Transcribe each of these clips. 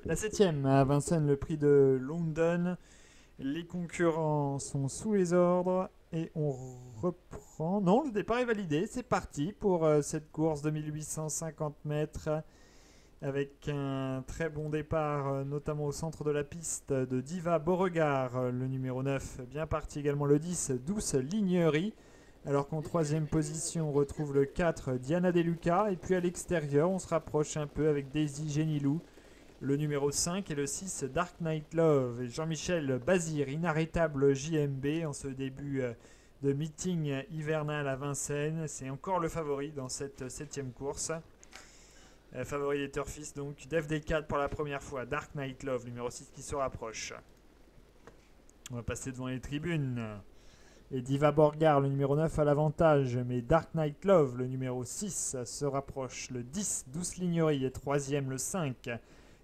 La septième à Vincennes, le prix de London. Les concurrents sont sous les ordres et on reprend. Non, le départ est validé. C'est parti pour cette course de 1850 mètres avec un très bon départ, notamment au centre de la piste de Diva Beauregard, le numéro 9. Bien parti également le 10, Douce Lignerie. Alors qu'en troisième position, on retrouve le 4, Diana Deluca. Et puis à l'extérieur, on se rapproche un peu avec Daisy Genilou, le numéro 5 et le 6, Dark Knight Love. Et Jean-Michel Bazir, inarrêtable JMB en ce début de meeting hivernal à Vincennes. C'est encore le favori dans cette septième course. Favori des turfistes donc. DFD4 pour la première fois. Dark Knight Love, numéro 6 qui se rapproche. On va passer devant les tribunes. Et Diva Borgard, le numéro 9 à l'avantage. Mais Dark Knight Love, le numéro 6, se rapproche. Le 10, Douce Lignerie est troisième. Le 5,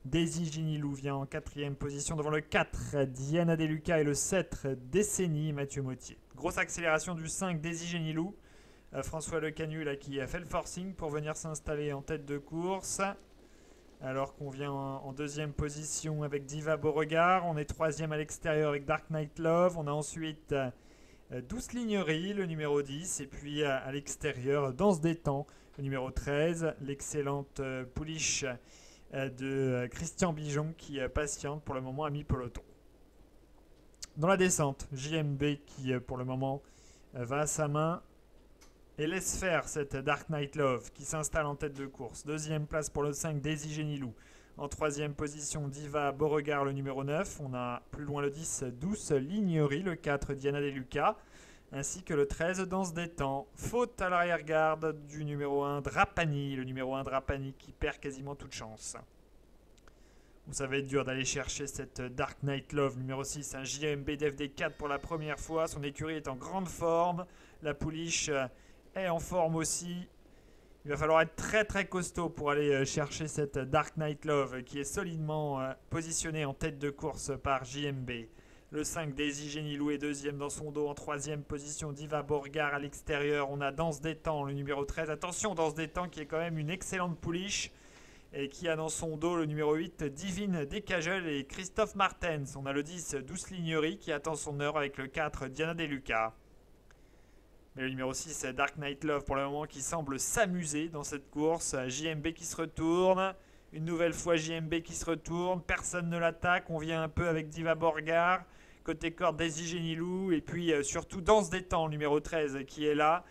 Daisy Ginilou vient en quatrième position devant le 4, Diana Deluca et le 7, Décennie, Mathieu Mottier. Grosse accélération du 5, Daisy Ginilou. François Le Canu là, qui a fait le forcing pour venir s'installer en tête de course. Alors qu'on vient en deuxième position avec Diva Beauregard. On est troisième à l'extérieur avec Dark Knight Love. On a ensuite Douce Lignerie, le numéro 10. Et puis à l'extérieur, Danse des Temps, le numéro 13. L'excellente pouliche de Christian Bijon qui patiente pour le moment à mi-peloton. Dans la descente, JMB qui pour le moment va à sa main et laisse faire cette Dark Knight Love qui s'installe en tête de course. Deuxième place pour le 5, Daisy Genilou. En troisième position, Diva Beauregard, le numéro 9. On a plus loin le 10, Douce Lignerie, le 4, Diana Deluca, ainsi que le 13, Danse des Temps. Faute à l'arrière-garde du numéro 1, Drapani, le numéro 1 Drapani qui perd quasiment toute chance. Ça va être dur d'aller chercher cette Dark Knight Love numéro 6, un JMB d'FD4 pour la première fois. Son écurie est en grande forme. La pouliche est en forme aussi. Il va falloir être très très costaud pour aller chercher cette Dark Knight Love qui est solidement positionnée en tête de course par JMB. Le 5, Daisy Genilou est deuxième dans son dos. En troisième position, Diva Borgard à l'extérieur. On a Danse des Temps, le numéro 13. Attention, Danse des Temps qui est quand même une excellente pouliche et qui a dans son dos le numéro 8, Divine Descageul et Christophe Martens. On a le 10, Douce Lignerie qui attend son heure avec le 4, Diana Deluca. Mais le numéro 6, Dark Knight Love pour le moment qui semble s'amuser dans cette course. JMB qui se retourne. Une nouvelle fois JMB qui se retourne. Personne ne l'attaque. On vient un peu avec Diva Borgard. Côté corde, Daisy Genilou. Et puis surtout Danse des Temps, numéro 13, qui est là.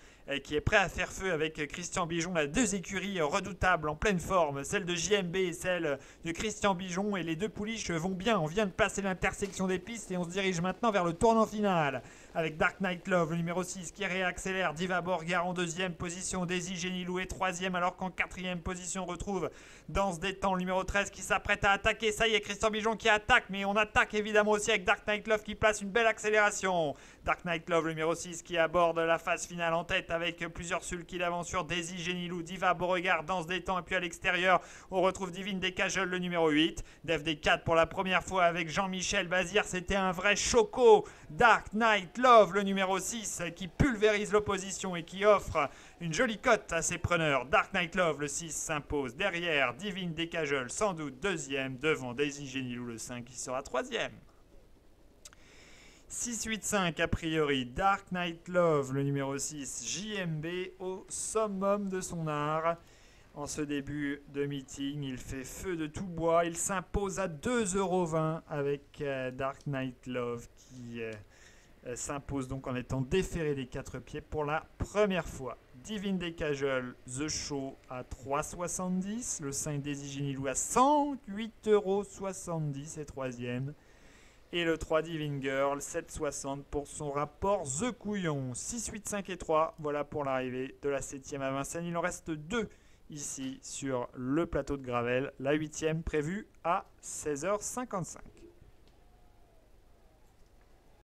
Qui est prêt à faire feu avec Christian Bijon. Là, deux écuries redoutables en pleine forme. Celle de JMB et celle de Christian Bijon. Et les deux pouliches vont bien. On vient de passer l'intersection des pistes et on se dirige maintenant vers le tournant final. Avec Dark Knight Love, le numéro 6 qui réaccélère. Diva Borgard en deuxième position. Daisy Genilou est troisième alors qu'en quatrième position on retrouve Danse des Temps, le numéro 13 qui s'apprête à attaquer. Ça y est, Christian Bijon qui attaque. Mais on attaque évidemment aussi avec Dark Knight Love qui place une belle accélération. Dark Knight Love, le numéro 6 qui aborde la phase finale en tête avec plusieurs sulks qui l'avancent sur Daisy Genilou, Diva Beauregard, Danse des Temps. Et puis à l'extérieur, on retrouve Divine Descageul, le numéro 8. DFD4 pour la première fois avec Jean-Michel Bazir. C'était un vrai choco. Dark Knight Love, le numéro 6, qui pulvérise l'opposition et qui offre une jolie cote à ses preneurs. Dark Knight Love, le 6, s'impose. Derrière, Divine Descageul, sans doute deuxième, devant Daisy Genilou, le 5, qui sera troisième. 6-8-5 a priori, Dark Knight Love, le numéro 6, JMB au summum de son art. En ce début de meeting, il fait feu de tout bois. Il s'impose à 2,20€ avec Dark Knight Love qui s'impose donc en étant déféré des quatre pieds pour la première fois. Divine Descageul, The Show à 3,70€. Le 5 Daisy Genilou à 108,70€ et troisième. Et le 3 Divine Girl, 7,60 pour son rapport The Couillon. 6, 8, 5 et 3, voilà pour l'arrivée de la 7e à Vincennes. Il en reste 2 ici sur le plateau de Gravel. La 8e prévue à 16h55.